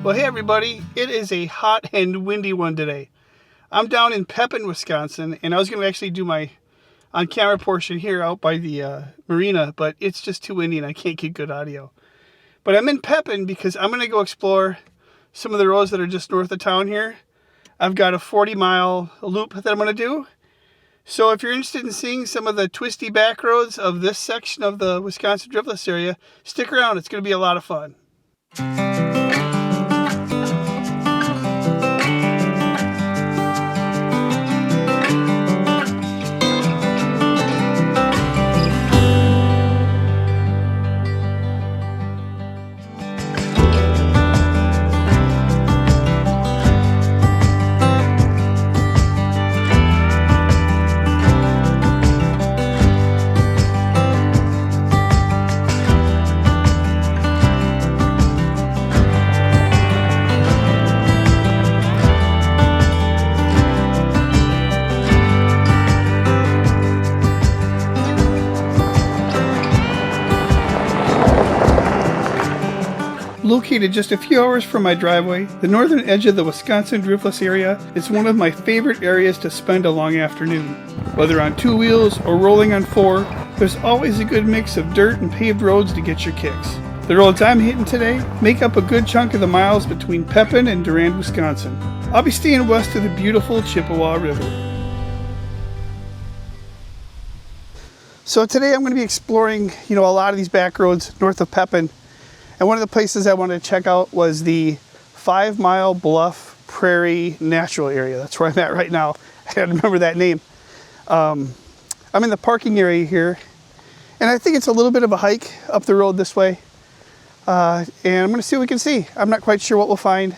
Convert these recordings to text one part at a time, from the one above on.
Well, hey everybody, it is a hot and windy one today. I'm down in Pepin, Wisconsin, and I was going to actually do my on-camera portion here out by the marina, but it's just too windy and I can't get good audio. But I'm in Pepin because I'm going to go explore some of the roads that are just north of town here. I've got a 40-mile loop that I'm going to do. So if you're interested in seeing some of the twisty back roads of this section of the Wisconsin Driftless area, stick around. It's going to be a lot of fun. Located just a few hours from my driveway, the northern edge of the Wisconsin Driftless area is one of my favorite areas to spend a long afternoon. Whether on two wheels or rolling on four, there's always a good mix of dirt and paved roads to get your kicks. The roads I'm hitting today make up a good chunk of the miles between Pepin and Durand, Wisconsin. I'll be staying west of the beautiful Chippewa River. So today I'm going to be exploring, a lot of these back roads north of Pepin. And one of the places I wanted to check out was the 5 Mile Bluff Prairie Natural Area. That's where I'm at right now. I gotta remember that name. I'm in the parking area here, and I think it's a little bit of a hike up the road this way. And I'm gonna see what we can see. I'm not quite sure what we'll find.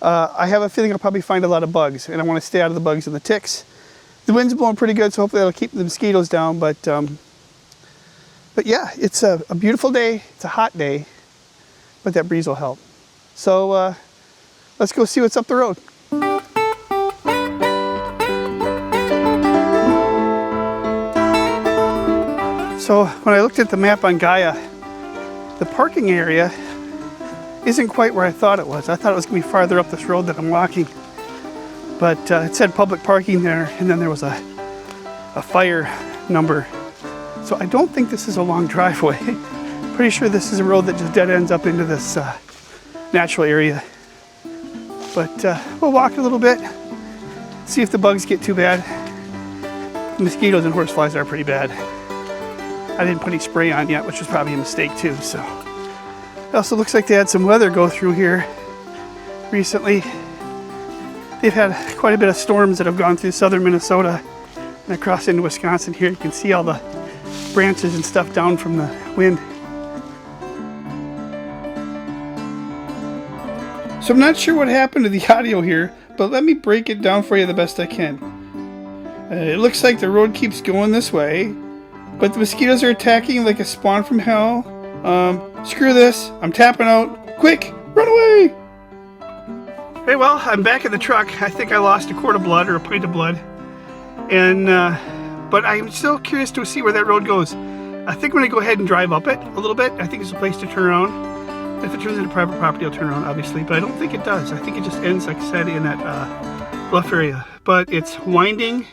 I have a feeling I'll probably find a lot of bugs, and I wanna stay out of the bugs and the ticks. The wind's blowing pretty good, so hopefully that'll keep the mosquitoes down, but yeah, it's a beautiful day. It's a hot day. But that breeze will help. So let's go see what's up the road. So when I looked at the map on Gaia, the parking area isn't quite where I thought it was. I thought it was going to be farther up this road that I'm walking. But it said public parking there, and then there was a fire number. So I don't think this is a long driveway. Pretty sure this is a road that just dead ends up into this natural area. But we'll walk a little bit, see if the bugs get too bad. The mosquitoes and horseflies are pretty bad. I didn't put any spray on yet, which was probably a mistake too. So it also looks like they had some weather go through here recently. They've had quite a bit of storms that have gone through southern Minnesota and across into Wisconsin here. You can see all the branches and stuff down from the wind. So I'm not sure what happened to the audio here, but let me break it down for you the best I can. It looks like the road keeps going this way, but the mosquitoes are attacking like a spawn from hell. Screw this, I'm tapping out. Quick, run away! Hey, well, I'm back in the truck. I think I lost a quart of blood or a pint of blood. And, but I'm still curious to see where that road goes. I think I'm gonna go ahead and drive up it a little bit. I think it's a place to turn around. If it turns into private property, I'll turn around, obviously, but I don't think it does. I think it just ends, like I said, in that bluff area. But it's winding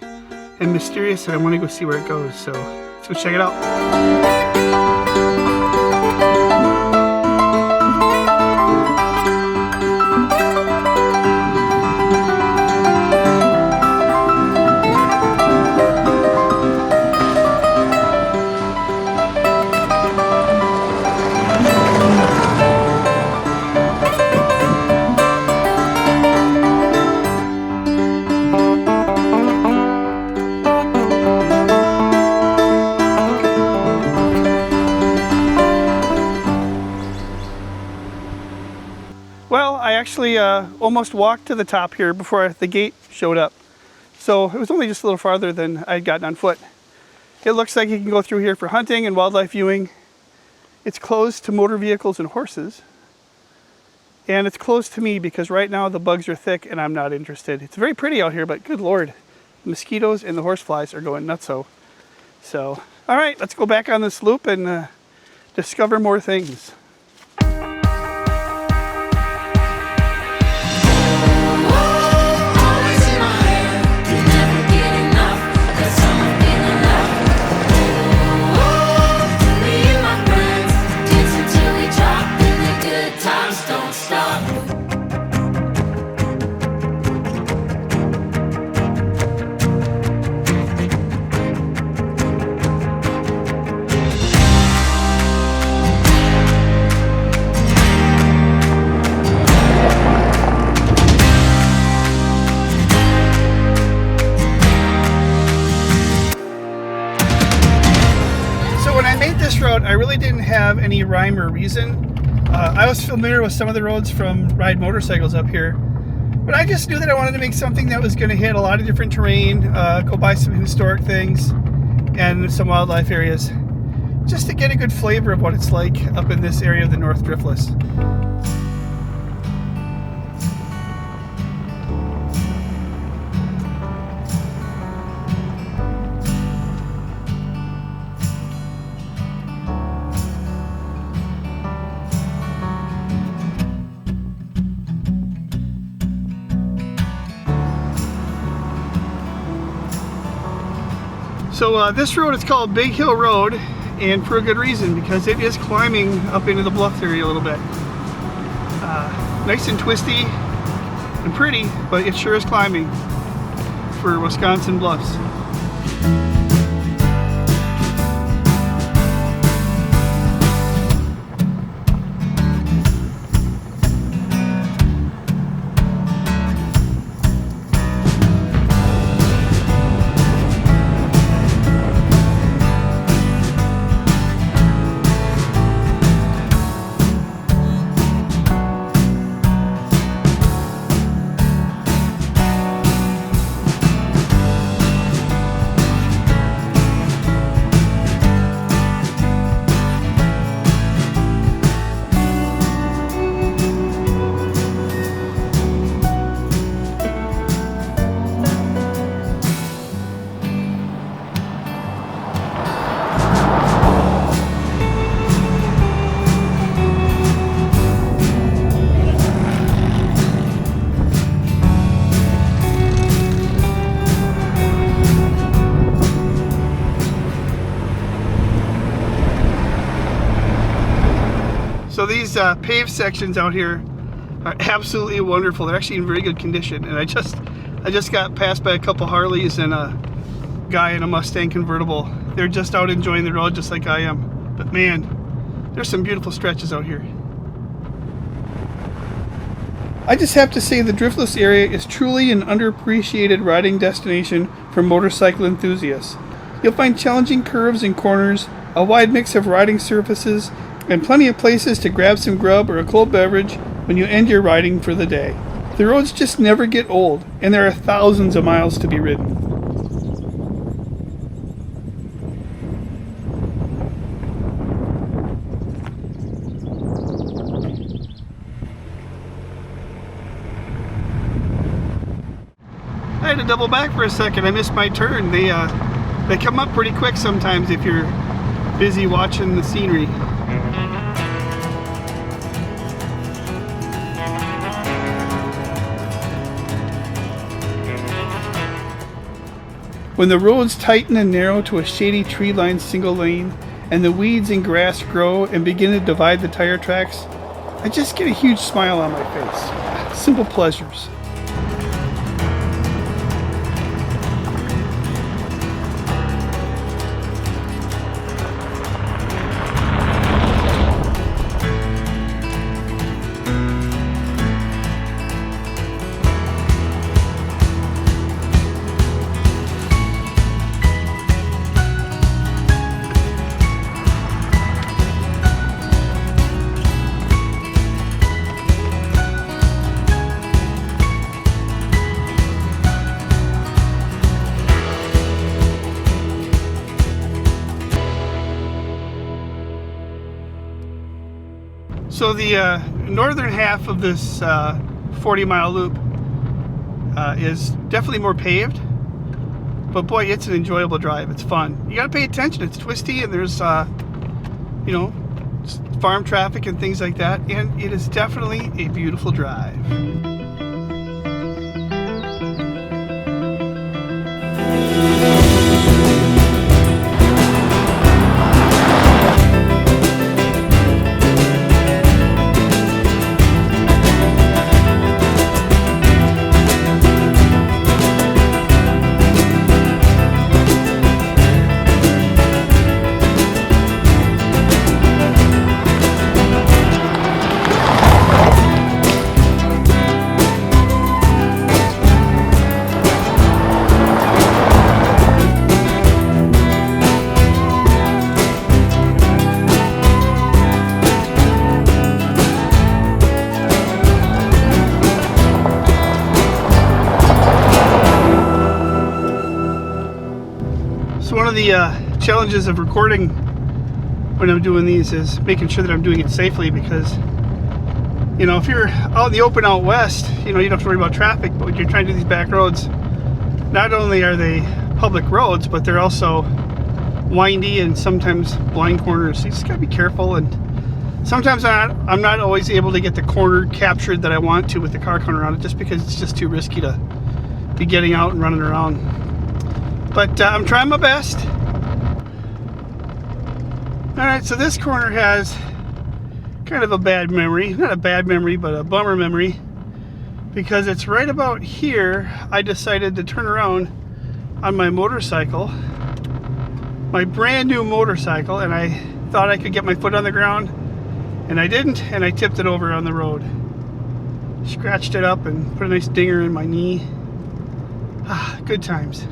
and mysterious, and I want to go see where it goes. So let's go check it out. Well, I actually almost walked to the top here before the gate showed up. So it was only just a little farther than I'd gotten on foot. It looks like you can go through here for hunting and wildlife viewing. It's closed to motor vehicles and horses. And it's closed to me because right now the bugs are thick and I'm not interested. It's very pretty out here, but good Lord, the mosquitoes and the horseflies are going nutso. So, all right, let's go back on this loop. And discover more things. have any rhyme or reason. I was familiar with some of the roads from ride motorcycles up here, but I just knew that I wanted to make something that was going to hit a lot of different terrain, go by some historic things and some wildlife areas, just to get a good flavor of what it's like up in this area of the North Driftless. So this road is called Big Hill Road, and for a good reason, because it is climbing up into the bluff area a little bit. Nice and twisty and pretty, but it sure is climbing for Wisconsin bluffs. So these paved sections out here are absolutely wonderful. They're actually in very good condition, and I just got passed by a couple Harleys and a guy in a Mustang convertible. They're just out enjoying the road just like I am. But man, there's some beautiful stretches out here. I just have to say the Driftless area is truly an underappreciated riding destination for motorcycle enthusiasts. You'll find challenging curves and corners, a wide mix of riding surfaces, and plenty of places to grab some grub or a cold beverage when you end your riding for the day. The roads just never get old, and there are thousands of miles to be ridden. I had to double back for a second. I missed my turn. They come up pretty quick sometimes if you're busy watching the scenery. When the roads tighten and narrow to a shady tree-lined single lane, and the weeds and grass grow and begin to divide the tire tracks, I just get a huge smile on my face. Simple pleasures. So the northern half of this 40-mile loop is definitely more paved, but boy, it's an enjoyable drive. It's fun. You gotta pay attention. It's twisty, and there's you know, farm traffic and things like that, and it is definitely a beautiful drive. of the challenges of recording when I'm doing these is making sure that I'm doing it safely, because you know, if you're out in the open out west, you know, you don't have to worry about traffic. But when you're trying to do these back roads, not only are they public roads, but they're also windy and sometimes blind corners. So you just gotta be careful, and sometimes I'm not always able to get the corner captured that I want to with the car coming around it, just because it's just too risky to be getting out and running around. But I'm trying my best. Alright, so this corner has kind of a bad memory. Not a bad memory, but a bummer memory. Because it's right about here I decided to turn around on my motorcycle. My brand new motorcycle, and I thought I could get my foot on the ground. And I didn't, and I tipped it over on the road. Scratched it up and put a nice dinger in my knee. Ah, good times.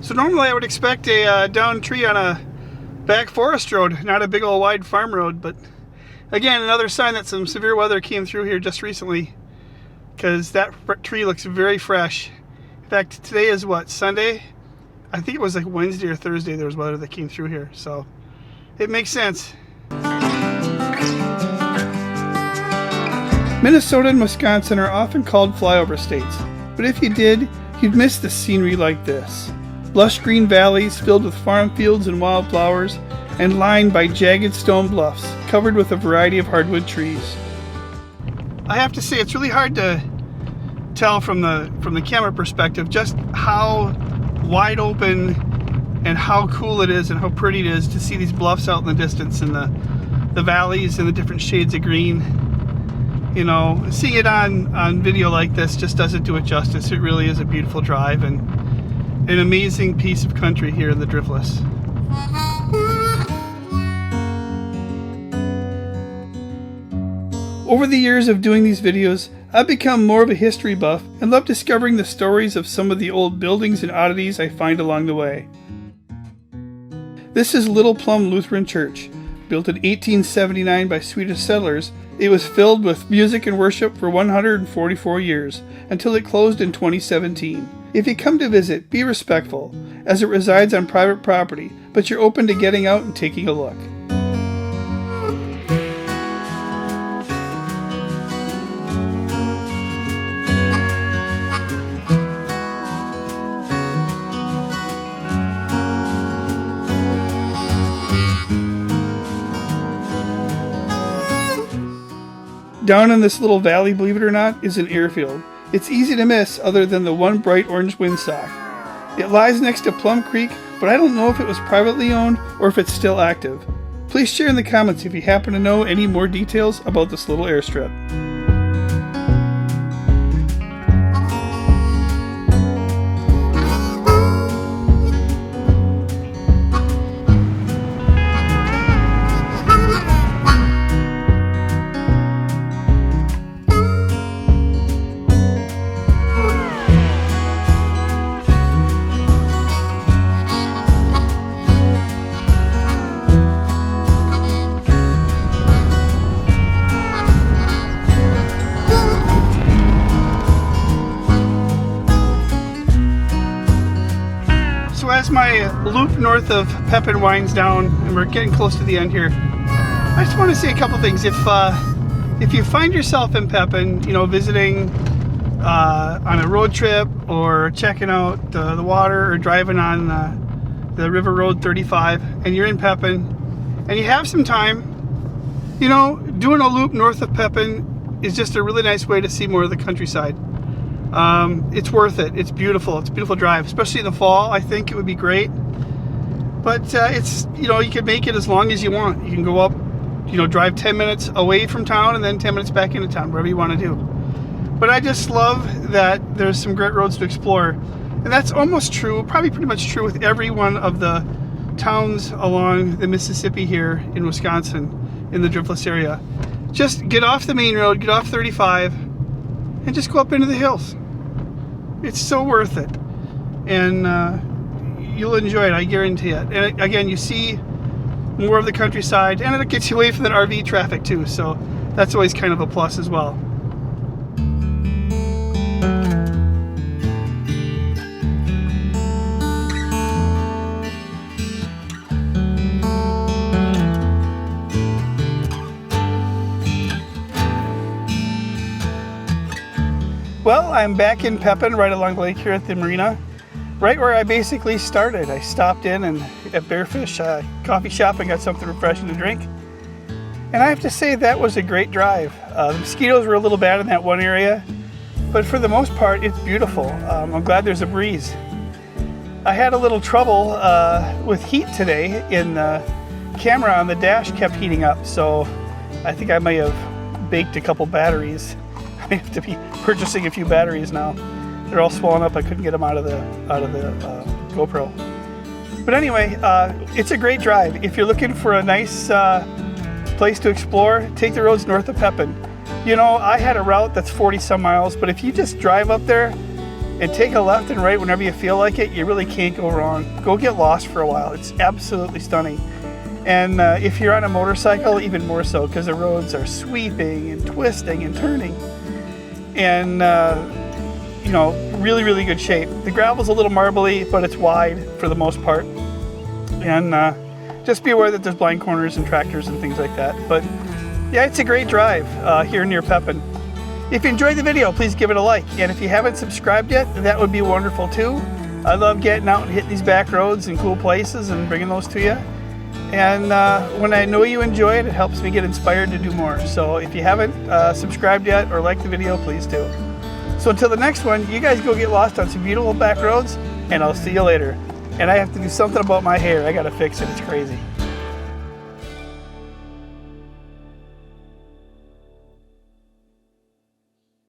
So normally I would expect a downed tree on a back forest road, not a big old wide farm road, but again, another sign that some severe weather came through here just recently, because that tree looks very fresh. In fact, today is what, Sunday? I think it was like Wednesday or Thursday there was weather that came through here, so it makes sense. Minnesota and Wisconsin are often called flyover states, but if you did, you'd miss the scenery like this. Lush green valleys filled with farm fields and wildflowers, and lined by jagged stone bluffs covered with a variety of hardwood trees. I have to say, it's really hard to tell from the camera perspective just how wide open and how cool it is and how pretty it is to see these bluffs out in the distance, and the valleys and the different shades of green. You know, seeing it on video like this just doesn't do it justice. It really is a beautiful drive and an amazing piece of country here in the Driftless. Over the years of doing these videos, I've become more of a history buff and love discovering the stories of some of the old buildings and oddities I find along the way. This is Little Plum Lutheran Church. Built in 1879 by Swedish settlers, it was filled with music and worship for 144 years, until it closed in 2017. If you come to visit, be respectful, as it resides on private property, but you're open to getting out and taking a look. Down in this little valley, believe it or not, is an airfield. It's easy to miss other than the one bright orange windsock. It lies next to Plum Creek, but I don't know if it was privately owned or if it's still active. Please share in the comments if you happen to know any more details about this little airstrip. As my loop north of Pepin winds down, and we're getting close to the end here, I just want to say a couple things. If you find yourself in Pepin, you know, visiting on a road trip or checking out the water or driving on the River Road 35, and you're in Pepin and you have some time, you know, doing a loop north of Pepin is just a really nice way to see more of the countryside. It's worth it. It's beautiful. It's a beautiful drive, especially in the fall. I think it would be great. But it's, you know, you can make it as long as you want. You can go up, you know, drive 10 minutes away from town and then 10 minutes back into town, whatever you want to do. But I just love that there's some great roads to explore. And that's almost true, probably pretty much true with every one of the towns along the Mississippi here in Wisconsin, in the Driftless area. Just get off the main road, get off 35, and just go up into the hills. It's so worth it, and you'll enjoy it, I guarantee it. And again, you see more of the countryside, and it gets you away from that RV traffic too, so that's always kind of a plus as well. Well, I'm back in Pepin, right along the lake here at the marina, right where I basically started. I stopped in and at Bearfish coffee shop and got something refreshing to drink. And I have to say that was a great drive. The mosquitoes were a little bad in that one area, but for the most part, it's beautiful. I'm glad there's a breeze. I had a little trouble with heat today. In the camera on the dash kept heating up, so I think I may have baked a couple batteries. I have to be purchasing a few batteries now. They're all swollen up. I couldn't get them out of the GoPro. But anyway, it's a great drive. If you're looking for a nice place to explore, take the roads north of Pepin. You know, I had a route that's 40 some miles, but if you just drive up there and take a left and right whenever you feel like it, you really can't go wrong. Go get lost for a while. It's absolutely stunning. And if you're on a motorcycle, even more so, because the roads are sweeping and twisting and turning. And you know, really, really good shape. The gravel's a little marbly, but it's wide for the most part. And just be aware that there's blind corners and tractors and things like that. But yeah, it's a great drive here near Pepin. If you enjoyed the video, please give it a like. And if you haven't subscribed yet, that would be wonderful too. I love getting out and hitting these back roads and cool places and bringing those to you. And when I know you enjoy it, it helps me get inspired to do more. So if you haven't subscribed yet or liked the video, please do. So until the next one, you guys go get lost on some beautiful back roads, and I'll see you later. And I have to do something about my hair. I gotta fix it, it's crazy.